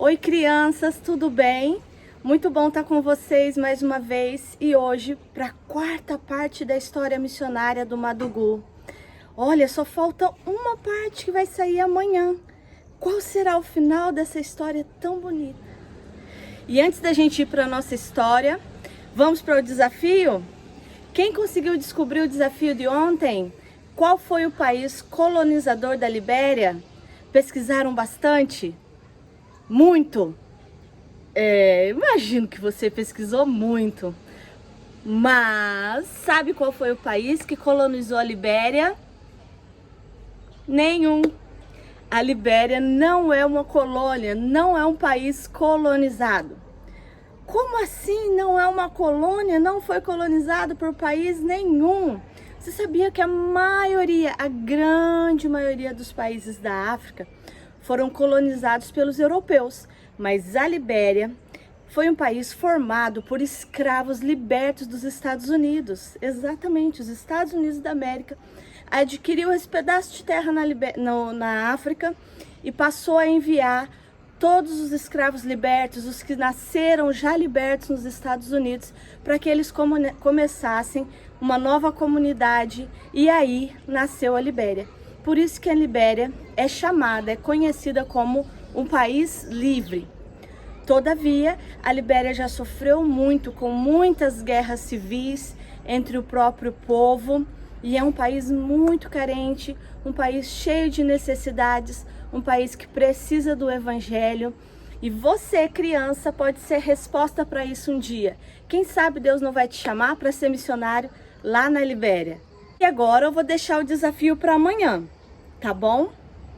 Oi crianças, tudo bem? Muito bom estar com vocês mais uma vez e hoje para a quarta parte da história missionária do Madugu. Olha, só falta uma parte que vai sair amanhã. Qual será o final dessa história tão bonita? E antes da gente ir para a nossa história, vamos para o desafio? Quem conseguiu descobrir o desafio de ontem? Qual foi o país colonizador da Libéria? Pesquisaram bastante? Muito? Imagino que você pesquisou muito. Mas sabe qual foi o país que colonizou a Libéria? Nenhum. A Libéria não é uma colônia, não é um país colonizado. Como assim não é uma colônia? Não foi colonizado por país nenhum. Você sabia que a grande maioria dos países da África foram colonizados pelos europeus, mas a Libéria foi um país formado por escravos libertos dos Estados Unidos. Exatamente, os Estados Unidos da América adquiriu esse pedaço de terra na África e passou a enviar todos os escravos libertos, os que nasceram já libertos nos Estados Unidos, para que eles começassem uma nova comunidade, e aí nasceu a Libéria. Por isso que a Libéria é conhecida como um país livre. Todavia, a Libéria já sofreu muito com muitas guerras civis entre o próprio povo, e é um país muito carente, um país cheio de necessidades, um país que precisa do evangelho. E você, criança, pode ser resposta para isso um dia. Quem sabe Deus não vai te chamar para ser missionário lá na Libéria. E agora eu vou deixar o desafio para amanhã, tá bom?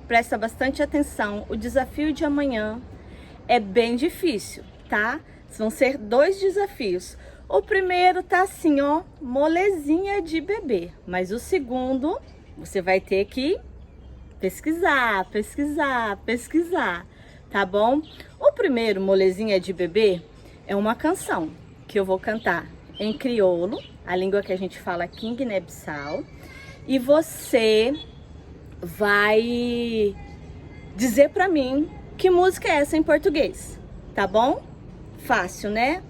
Presta bastante atenção, o desafio de amanhã é bem difícil, tá? Vão ser 2 desafios. O primeiro tá assim, ó, molezinha de bebê. Mas o segundo, você vai ter que pesquisar, tá bom? O primeiro, molezinha de bebê, é uma canção que eu vou cantar em crioulo, a língua que a gente fala aqui em Guiné-Bissau. E você vai dizer pra mim que música é essa em português, tá bom? Fácil, né?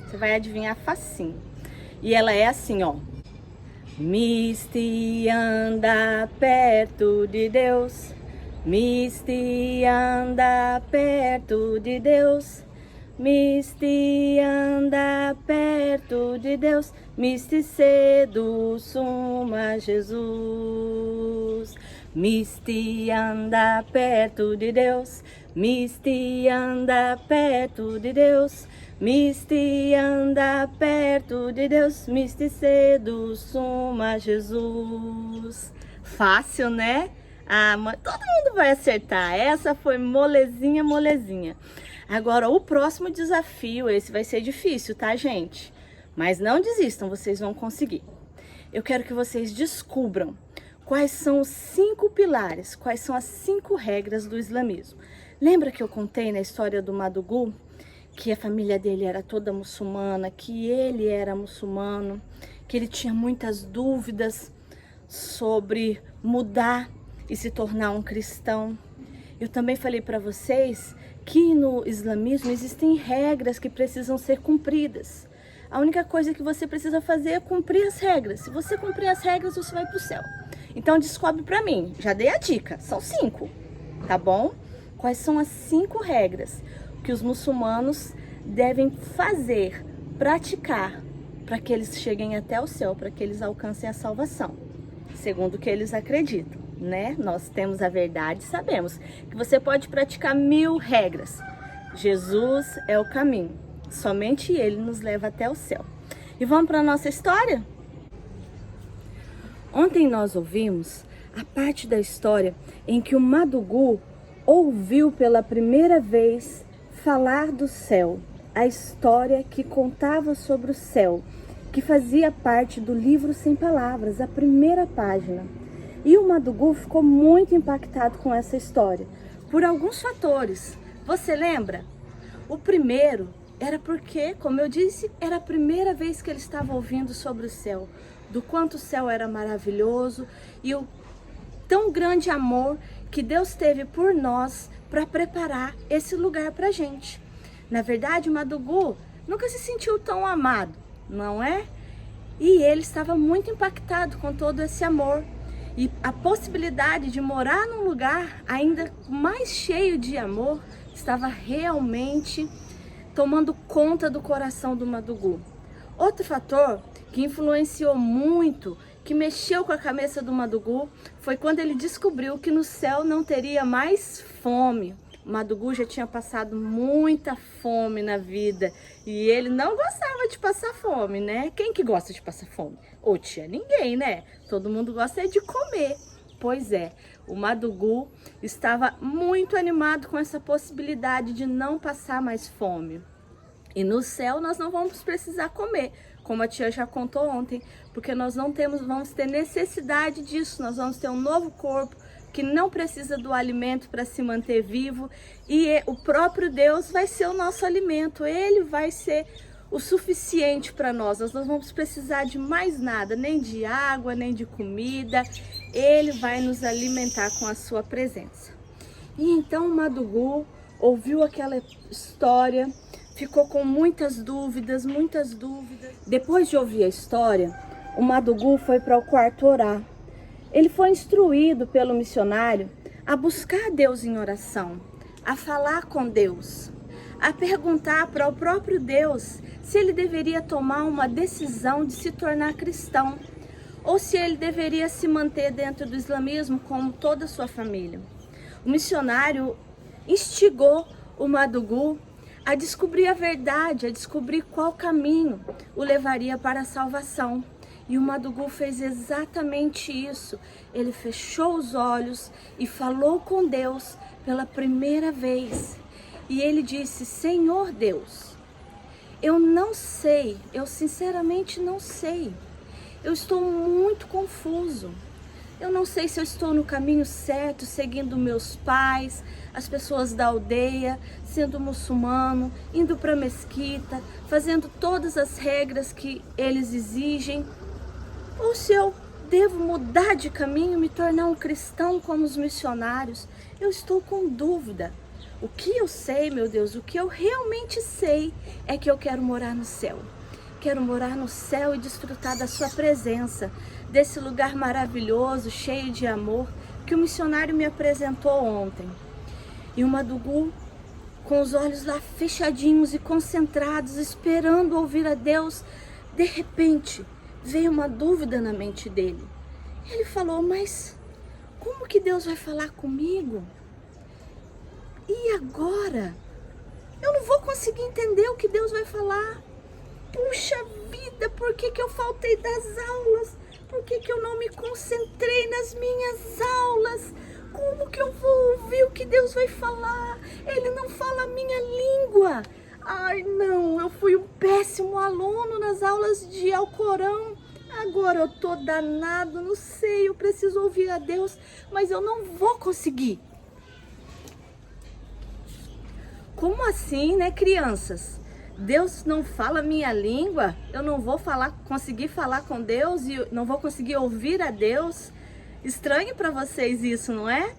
Você vai adivinhar facinho. E ela é assim, ó. Misty anda perto de Deus, Misty anda perto de Deus, Misty anda perto de Deus, Misty seduz uma Jesus. Misty anda perto de Deus, Misty anda perto de Deus, Misty anda perto de Deus, Misty seduz uma Jesus. Fácil, né? Todo mundo vai acertar. Essa foi molezinha, molezinha. Agora, o próximo desafio, esse vai ser difícil, tá, gente? Mas não desistam, vocês vão conseguir. Eu quero que vocês descubram quais são os 5 pilares, quais são as 5 regras do islamismo. Lembra que eu contei na história do Madugu que a família dele era toda muçulmana, que ele era muçulmano, que ele tinha muitas dúvidas sobre mudar e se tornar um cristão? Eu também falei para vocês que no islamismo existem regras que precisam ser cumpridas. A única coisa que você precisa fazer é cumprir as regras. Se você cumprir as regras, você vai para o céu. Então descobre para mim, já dei a dica, são 5, tá bom? Quais são as 5 regras que os muçulmanos devem fazer, praticar, para que eles cheguem até o céu, para que eles alcancem a salvação, segundo o que eles acreditam, né? Nós temos a verdade, sabemos que você pode praticar 1000 regras. Jesus é o caminho, somente Ele nos leva até o céu. E vamos para a nossa história? Ontem nós ouvimos a parte da história em que o Madugu ouviu pela primeira vez falar do céu, a história que contava sobre o céu, que fazia parte do livro Sem Palavras, a primeira página. E o Madugu ficou muito impactado com essa história, por alguns fatores. Você lembra? O primeiro era porque, como eu disse, era a primeira vez que ele estava ouvindo sobre o céu, do quanto o céu era maravilhoso e o tão grande amor que Deus teve por nós para preparar esse lugar para a gente. Na verdade, o Madugu nunca se sentiu tão amado, não é? E ele estava muito impactado com todo esse amor. E a possibilidade de morar num lugar ainda mais cheio de amor estava realmente tomando conta do coração do Madugu. Outro fator que influenciou muito, que mexeu com a cabeça do Madugu, foi quando ele descobriu que no céu não teria mais fome. O Madugu já tinha passado muita fome na vida e ele não gostava de passar fome, né? Quem que gosta de passar fome? Ou tinha ninguém, né? Todo mundo gosta de comer. Pois é, o Madugu estava muito animado com essa possibilidade de não passar mais fome. E no céu nós não vamos precisar comer, como a tia já contou ontem, porque nós não vamos ter necessidade disso, nós vamos ter um novo corpo, que não precisa do alimento para se manter vivo, e o próprio Deus vai ser o nosso alimento, ele vai ser o suficiente para nós não vamos precisar de mais nada, nem de água, nem de comida, ele vai nos alimentar com a sua presença. E então o Madugu ouviu aquela história, ficou com muitas dúvidas. Depois de ouvir a história, o Madugu foi para o quarto orar. Ele foi instruído pelo missionário a buscar Deus em oração, a falar com Deus, a perguntar para o próprio Deus se ele deveria tomar uma decisão de se tornar cristão ou se ele deveria se manter dentro do islamismo como toda a sua família. O missionário instigou o Madugu a descobrir a verdade, a descobrir qual caminho o levaria para a salvação. E o Madugu fez exatamente isso. Ele fechou os olhos e falou com Deus pela primeira vez. E ele disse: Senhor Deus, eu não sei, eu sinceramente não sei. Eu estou muito confuso. Eu não sei se eu estou no caminho certo, seguindo meus pais, as pessoas da aldeia, sendo muçulmano, indo para a mesquita, fazendo todas as regras que eles exigem. Ou se eu devo mudar de caminho, me tornar um cristão como os missionários. Eu estou com dúvida. O que eu sei, meu Deus, o que eu realmente sei é que eu quero morar no céu. Quero morar no céu e desfrutar da sua presença, desse lugar maravilhoso, cheio de amor, que o missionário me apresentou ontem. E o Madugu, com os olhos lá fechadinhos e concentrados, esperando ouvir a Deus, de repente veio uma dúvida na mente dele. Ele falou: mas como que Deus vai falar comigo? E agora? Eu não vou conseguir entender o que Deus vai falar. Puxa vida, por que eu faltei das aulas? Por que eu não me concentrei nas minhas aulas? Como que eu vou ouvir o que Deus vai falar? Ele não fala a minha língua. Ai não, eu fui um péssimo aluno nas aulas de Alcorão. Agora eu tô danado, não sei, eu preciso ouvir a Deus, mas eu não vou conseguir. Como assim, né, crianças? Deus não fala a minha língua? Eu não vou conseguir falar com Deus e não vou conseguir ouvir a Deus? Estranho para vocês isso, não é?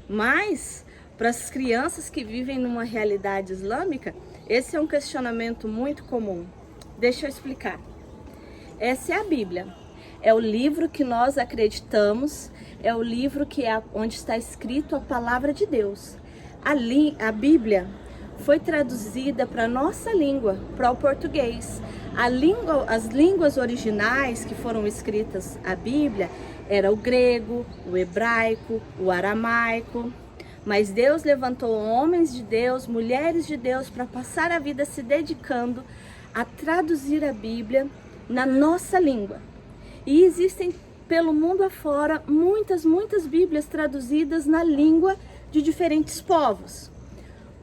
Mas para as crianças que vivem numa realidade islâmica, esse é um questionamento muito comum. Deixa eu explicar. Essa é a Bíblia. É o livro que nós acreditamos, é o livro que é onde está escrito a palavra de Deus. A Bíblia foi traduzida para a nossa língua, para o português. As línguas originais que foram escritas a Bíblia era o grego, o hebraico, o aramaico. Mas Deus levantou homens de Deus, mulheres de Deus, para passar a vida se dedicando a traduzir a Bíblia na nossa língua. E existem pelo mundo afora muitas Bíblias traduzidas na língua de diferentes povos.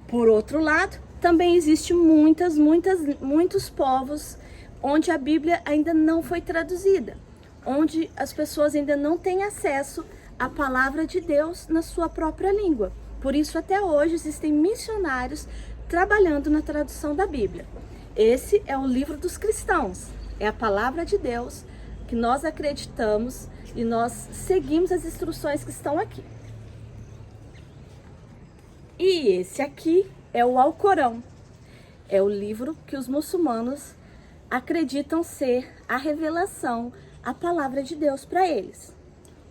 Por outro lado, também existem muitos povos onde a Bíblia ainda não foi traduzida, onde as pessoas ainda não têm acesso à palavra de Deus na sua própria língua. Por isso, até hoje, existem missionários trabalhando na tradução da Bíblia. Esse é o livro dos cristãos, é a palavra de Deus que nós acreditamos e nós seguimos as instruções que estão aqui. E esse aqui é o Alcorão. É o livro que os muçulmanos acreditam ser a revelação, a palavra de Deus para eles.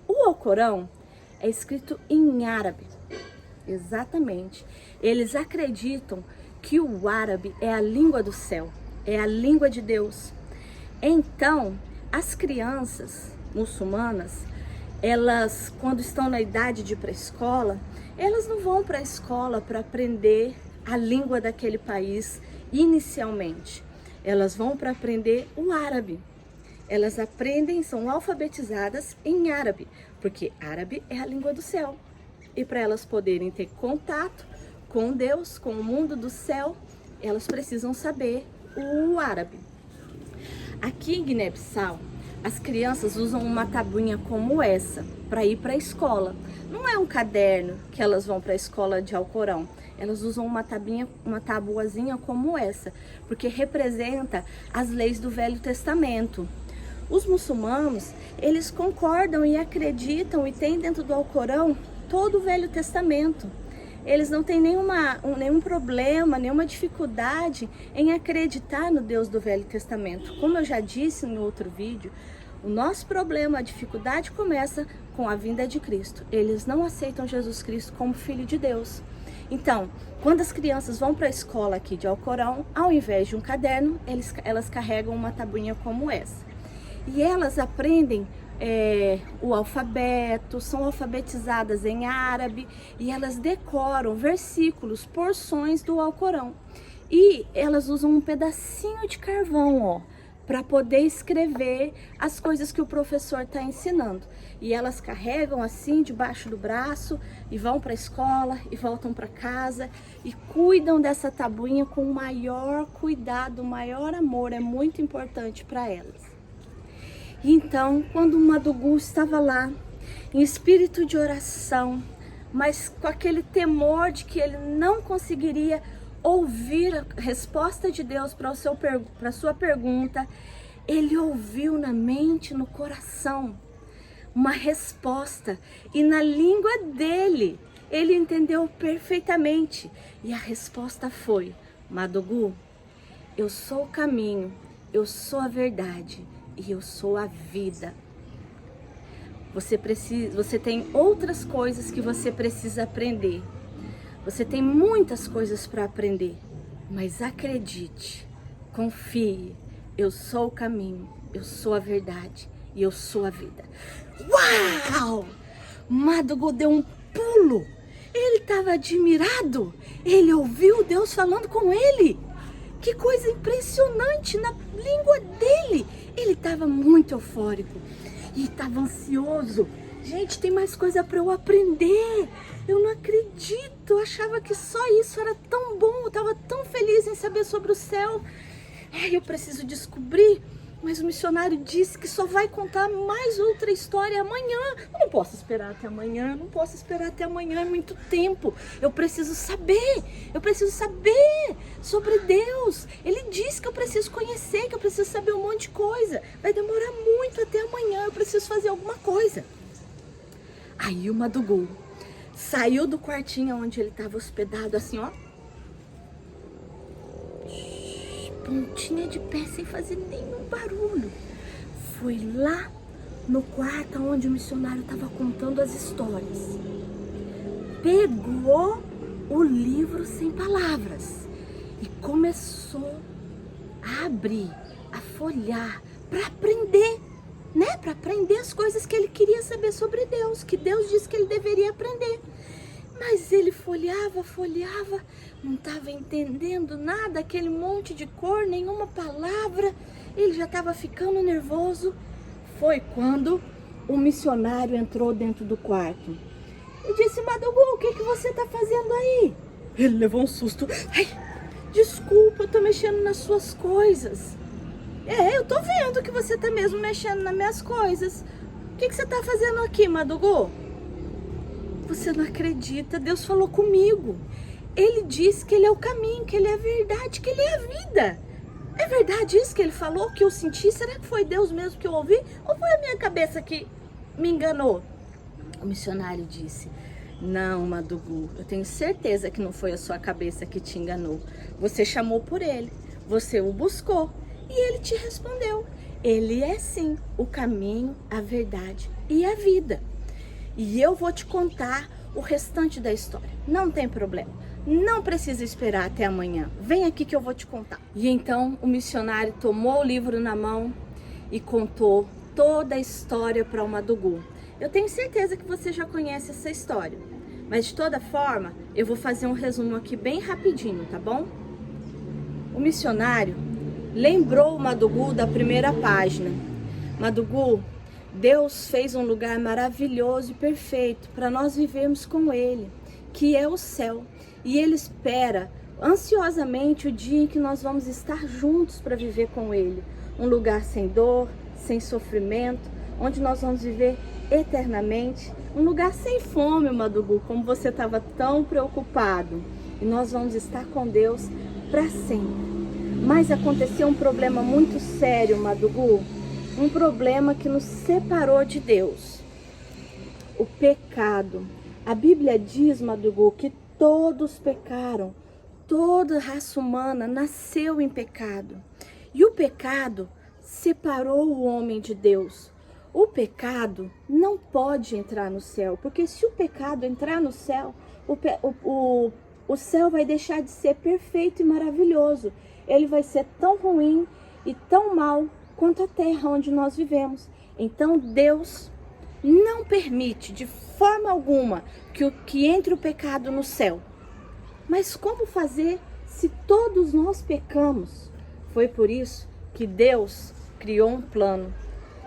O Alcorão é escrito em árabe. Exatamente. Eles acreditam que o árabe é a língua do céu, é a língua de Deus. Então, as crianças muçulmanas, elas, quando estão na idade de ir para a escola, elas não vão para a escola para aprender a língua daquele país inicialmente. Elas vão para aprender o árabe. Elas aprendem, são alfabetizadas em árabe, porque árabe é a língua do céu. E para elas poderem ter contato com Deus, com o mundo do céu, elas precisam saber o árabe. Aqui em Guiné-Bissau, as crianças usam uma tabuinha como essa para ir para a escola. Não é um caderno que elas vão para a escola de Alcorão. Elas usam uma tabuazinha como essa, porque representa as leis do Velho Testamento. Os muçulmanos, eles concordam e acreditam e têm dentro do Alcorão todo o Velho Testamento. Eles não têm nenhum problema, nenhuma dificuldade em acreditar no Deus do Velho Testamento. Como eu já disse em outro vídeo, o nosso problema, a dificuldade começa com a vinda de Cristo. Eles não aceitam Jesus Cristo como Filho de Deus. Então, quando as crianças vão para a escola aqui de Alcorão, ao invés de um caderno, elas carregam uma tabuinha como essa. E elas aprendem o alfabeto, são alfabetizadas em árabe e elas decoram versículos, porções do Alcorão. E elas usam um pedacinho de carvão, ó, para poder escrever as coisas que o professor está ensinando. E elas carregam assim debaixo do braço e vão para a escola e voltam para casa e cuidam dessa tabuinha com o maior cuidado, o maior amor. É muito importante para elas. Então, quando o Madugu estava lá, em espírito de oração, mas com aquele temor de que ele não conseguiria ouvir a resposta de Deus para a sua pergunta, ele ouviu na mente, no coração, uma resposta. E na língua dele, ele entendeu perfeitamente. E a resposta foi: Madugu, eu sou o caminho, eu sou a verdade e eu sou a vida. Você tem outras coisas que você precisa aprender. Você tem muitas coisas para aprender, mas acredite, confie, eu sou o caminho, eu sou a verdade e eu sou a vida. Uau! Madugu deu um pulo, ele estava admirado, ele ouviu Deus falando com ele. Que coisa impressionante na língua dele. Ele estava muito eufórico e estava ansioso. Gente, tem mais coisa para eu aprender. Eu não acredito. Eu achava que só isso era tão bom. Eu estava tão feliz em saber sobre o céu. Eu preciso descobrir. Mas o missionário disse que só vai contar mais outra história amanhã. Eu não posso esperar até amanhã. Não posso esperar até amanhã. É muito tempo. Eu preciso saber. Eu preciso saber sobre Deus. Ele disse que eu preciso conhecer, que eu preciso saber um monte de coisa. Vai demorar muito até amanhã. Eu preciso fazer alguma coisa. Aí o Madugu saiu do quartinho onde ele estava hospedado, assim, ó. Pontinha de pé, sem fazer nenhum barulho. Foi lá no quarto onde o missionário estava contando as histórias. Pegou o livro sem palavras e começou a abrir, a folhear, para aprender, né? Para aprender as coisas que ele queria saber sobre Deus, que Deus disse que ele deveria aprender. Mas ele folheava, não estava entendendo nada, aquele monte de cor, nenhuma palavra. Ele já estava ficando nervoso. Foi quando o missionário entrou dentro do quarto e disse: Madugu, o que você está fazendo aí? Ele levou um susto. Ai, desculpa, eu estou mexendo nas suas coisas. Eu estou vendo que você está mesmo mexendo nas minhas coisas. O que você está fazendo aqui, Madugu? Você não acredita, Deus falou comigo. Ele disse que ele é o caminho, que ele é a verdade, que ele é a vida. É verdade isso que ele falou, que eu senti? Será que foi Deus mesmo que eu ouvi? Ou foi a minha cabeça que me enganou? O missionário disse: Não, Madugu, eu tenho certeza que não foi a sua cabeça que te enganou. Você chamou por ele, você o buscou e ele te respondeu. Ele é sim o caminho, a verdade e a vida. E eu vou te contar o restante da história. Não tem problema. Não precisa esperar até amanhã. Vem aqui que eu vou te contar. E então o missionário tomou o livro na mão e contou toda a história para o Madugu. Eu tenho certeza que você já conhece essa história. Mas de toda forma, eu vou fazer um resumo aqui bem rapidinho, tá bom? O missionário lembrou o Madugu da primeira página. Madugu, Deus fez um lugar maravilhoso e perfeito para nós vivermos com Ele, que é o céu. E Ele espera ansiosamente o dia em que nós vamos estar juntos para viver com Ele. Um lugar sem dor, sem sofrimento, onde nós vamos viver eternamente. Um lugar sem fome, Madugu, como você estava tão preocupado. E nós vamos estar com Deus para sempre. Mas aconteceu um problema muito sério, Madugu. Um problema que nos separou de Deus. O pecado. A Bíblia diz, Madugu, que todos pecaram. Toda a raça humana nasceu em pecado. E o pecado separou o homem de Deus. O pecado não pode entrar no céu, porque se o pecado entrar no céu, o céu vai deixar de ser perfeito e maravilhoso. Ele vai ser tão ruim e tão mau quanto a terra onde nós vivemos. Então Deus não permite de forma alguma que entre o pecado no céu. Mas como fazer se todos nós pecamos? Foi por isso que Deus criou um plano.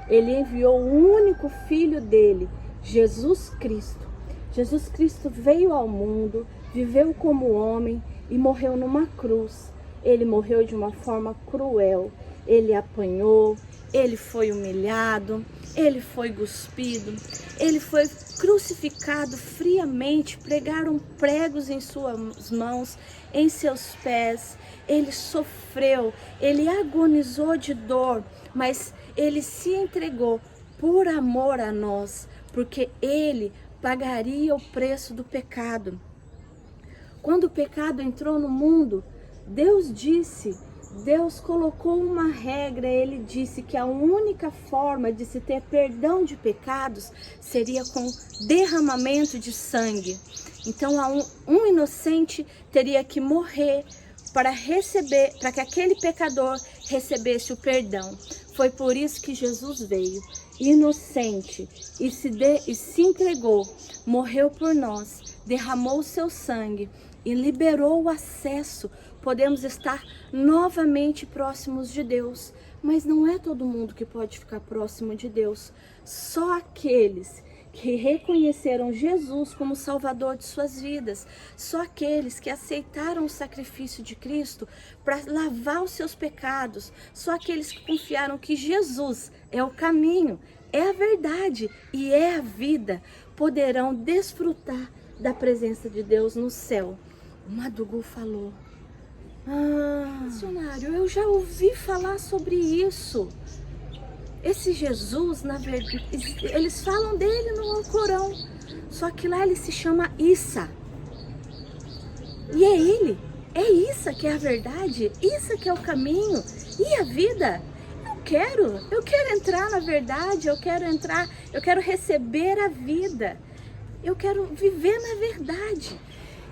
Ele enviou o único filho dele, Jesus Cristo. Jesus Cristo veio ao mundo, viveu como homem e morreu numa cruz. Ele morreu de uma forma cruel. Ele apanhou, ele foi humilhado, ele foi cuspido, ele foi crucificado friamente, pregaram pregos em suas mãos, em seus pés. Ele sofreu, ele agonizou de dor, mas ele se entregou por amor a nós, porque ele pagaria o preço do pecado. Quando o pecado entrou no mundo, Deus colocou uma regra. Ele disse que a única forma de se ter perdão de pecados seria com derramamento de sangue. Então um inocente teria que morrer para que aquele pecador recebesse o perdão. Foi por isso que Jesus veio, inocente, e se entregou, morreu por nós, derramou o seu sangue e liberou o acesso. Podemos estar novamente próximos de Deus, mas não é todo mundo que pode ficar próximo de Deus. Só aqueles que reconheceram Jesus como Salvador de suas vidas, só aqueles que aceitaram o sacrifício de Cristo para lavar os seus pecados, só aqueles que confiaram que Jesus é o caminho, é a verdade e é a vida, poderão desfrutar da presença de Deus no céu. O Madugu falou: missionário, eu já ouvi falar sobre isso. Esse Jesus, na verdade, eles falam dele no Alcorão, só que lá ele se chama Issa. E é ele, é Issa que é a verdade, Issa que é o caminho e a vida. Eu quero entrar na verdade, eu quero receber a vida, eu quero viver na verdade.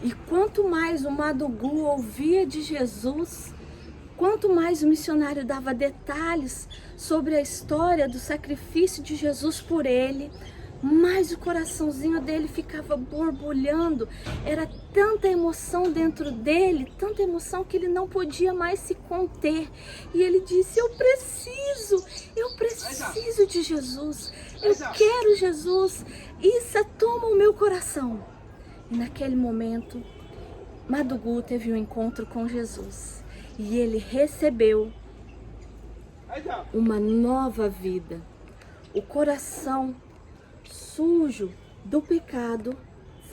E quanto mais o Madugu ouvia de Jesus, quanto mais o missionário dava detalhes sobre a história do sacrifício de Jesus por ele, mais o coraçãozinho dele ficava borbulhando. Era tanta emoção dentro dele, tanta emoção que ele não podia mais se conter. E ele disse: eu preciso de Jesus, eu quero Jesus, Issa, toma o meu coração. E naquele momento, Madugu teve um encontro com Jesus. E ele recebeu uma nova vida. O coração sujo do pecado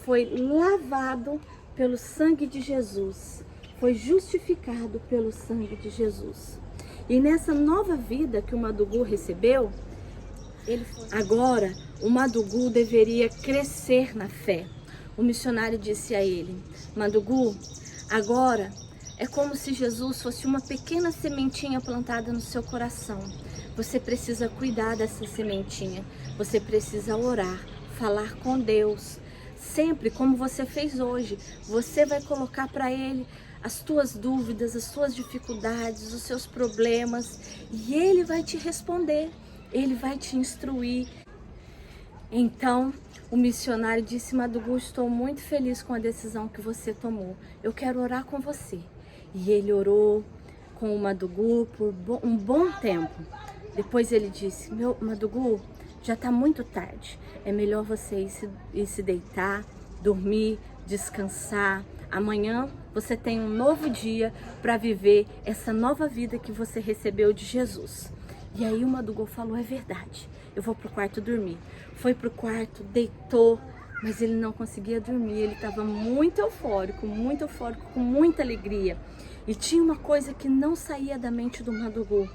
foi lavado pelo sangue de Jesus. Foi justificado pelo sangue de Jesus. E nessa nova vida que o Madugu recebeu, agora o Madugu deveria crescer na fé. o missionário disse a ele: Madugu, agora é como se Jesus fosse uma pequena sementinha plantada no seu coração. Você precisa cuidar dessa sementinha. Você precisa orar, falar com Deus. Sempre como você fez hoje, você vai colocar para Ele as tuas dúvidas, as suas dificuldades, os seus problemas. E Ele vai te responder. Ele vai te instruir. Então, o missionário disse: Madugu, estou muito feliz com a decisão que você tomou. Eu quero orar com você. E ele orou com o Madugu por um bom tempo. Depois ele disse: meu Madugu, já está muito tarde. É melhor você ir se deitar, dormir, descansar. Amanhã você tem um novo dia para viver essa nova vida que você recebeu de Jesus. E aí o Madugu falou: é verdade, eu vou pro quarto dormir. Foi pro quarto, deitou, mas ele não conseguia dormir. Ele estava muito eufórico, com muita alegria. E tinha uma coisa que não saía da mente do Madugu: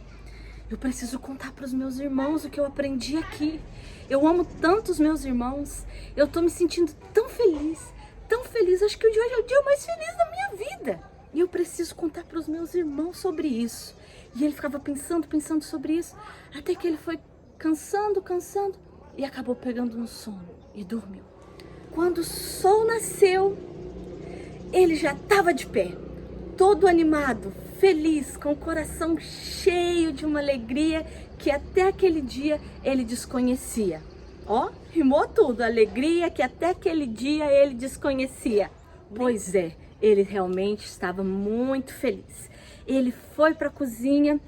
eu preciso contar para os meus irmãos o que eu aprendi aqui. Eu amo tanto os meus irmãos, eu tô me sentindo tão feliz, acho que o de hoje é o dia mais feliz da minha vida. E eu preciso contar para os meus irmãos sobre isso. E ele ficava pensando sobre isso, até que ele foi cansando e acabou pegando no sono e dormiu. Quando o sol nasceu, ele já estava de pé, todo animado, feliz, com o coração cheio de uma alegria que até aquele dia ele desconhecia. Ó, rimou tudo, alegria que até aquele dia ele desconhecia. Pois é, ele realmente estava muito feliz. Ele foi para a cozinha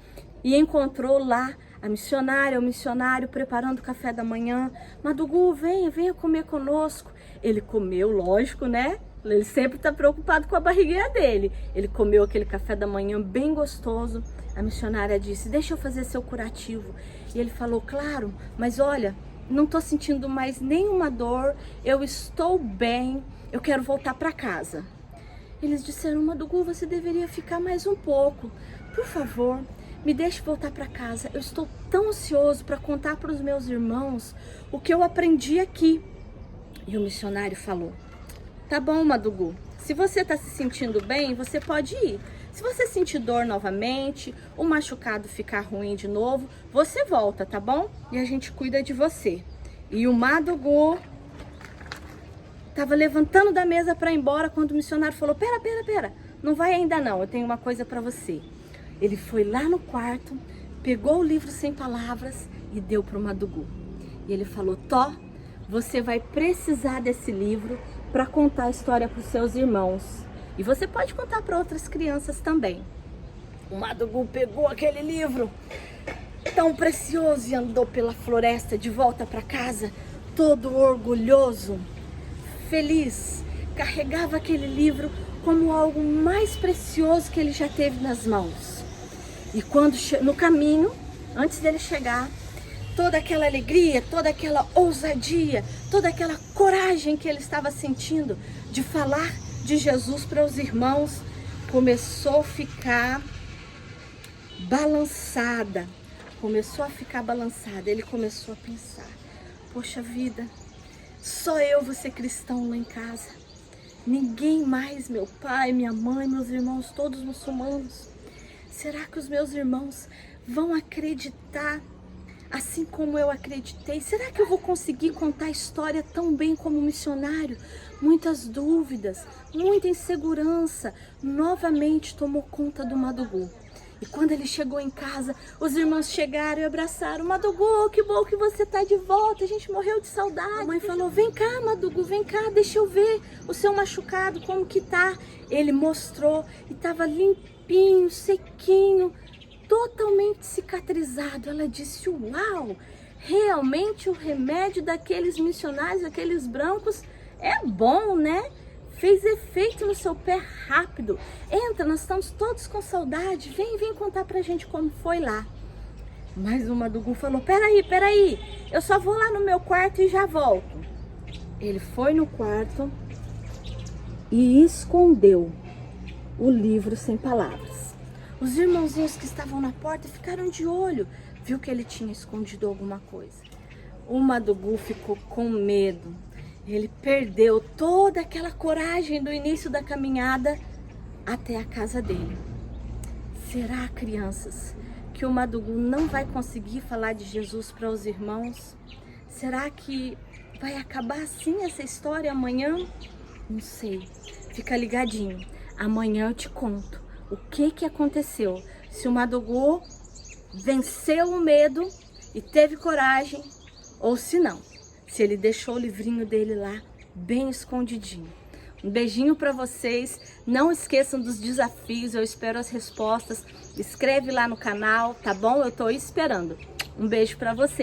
e encontrou lá a missionária, o missionário preparando o café da manhã. Madugu, venha comer conosco. Ele comeu, lógico, né? Ele sempre está preocupado com a barriguinha dele. Ele comeu aquele café da manhã bem gostoso. A missionária disse: deixa eu fazer seu curativo. E ele falou: claro, mas olha, não estou sentindo mais nenhuma dor, eu estou bem, eu quero voltar para casa. Eles disseram: Madugu, você deveria ficar mais um pouco. Por favor, me deixe voltar para casa. Eu estou tão ansioso para contar para os meus irmãos o que eu aprendi aqui. E o missionário falou: tá bom, Madugu, se você está se sentindo bem, você pode ir. Se você sentir dor novamente, o machucado ficar ruim de novo, você volta, tá bom? E a gente cuida de você. E o Madugu estava levantando da mesa para ir embora quando o missionário falou: pera, não vai ainda não, eu tenho uma coisa para você. Ele foi lá no quarto, pegou o livro Sem Palavras e deu para o Madugu. E ele falou: Tó, você vai precisar desse livro para contar a história para os seus irmãos. E você pode contar para outras crianças também. O Madugu pegou aquele livro tão precioso e andou pela floresta de volta para casa, todo orgulhoso, feliz. Carregava aquele livro como algo mais precioso que ele já teve nas mãos. E quando no caminho, antes dele chegar, toda aquela alegria, toda aquela ousadia, toda aquela coragem que ele estava sentindo de falar de Jesus para os irmãos, começou a ficar balançada. Ele começou a pensar: poxa vida, só eu vou ser cristão lá em casa. Ninguém mais, meu pai, minha mãe, meus irmãos, todos muçulmanos. Será que os meus irmãos vão acreditar assim como eu acreditei? Será que eu vou conseguir contar a história tão bem como missionário? Muitas dúvidas, muita insegurança novamente tomou conta do Madugu. E quando ele chegou em casa, os irmãos chegaram e abraçaram: Madugu, que bom que você está de volta, a gente morreu de saudade. A mãe falou: vem cá, Madugu, vem cá, deixa eu ver o seu machucado, como que tá. Ele mostrou e estava limpinho, sequinho, totalmente cicatrizado. Ela disse: uau, realmente o remédio daqueles missionários, aqueles brancos, é bom, né? Fez efeito no seu pé rápido. Entra, nós estamos todos com saudade. Vem contar pra gente como foi lá. Mas o Madugu falou: peraí, eu só vou lá no meu quarto e já volto. Ele foi no quarto e escondeu o livro Sem Palavras. Os irmãozinhos que estavam na porta ficaram de olho, viu que ele tinha escondido alguma coisa. O Madugu ficou com medo Ele perdeu toda aquela coragem do início da caminhada até a casa dele. Será, crianças, que o Madugu não vai conseguir falar de Jesus para os irmãos? Será que vai acabar assim essa história amanhã? Não sei. Fica ligadinho. Amanhã eu te conto o que aconteceu. Se o Madugu venceu o medo e teve coragem, ou se não. Se ele deixou o livrinho dele lá, bem escondidinho. Um beijinho para vocês. Não esqueçam dos desafios. Eu espero as respostas. Escreve lá no canal, tá bom? Eu tô esperando. Um beijo para vocês.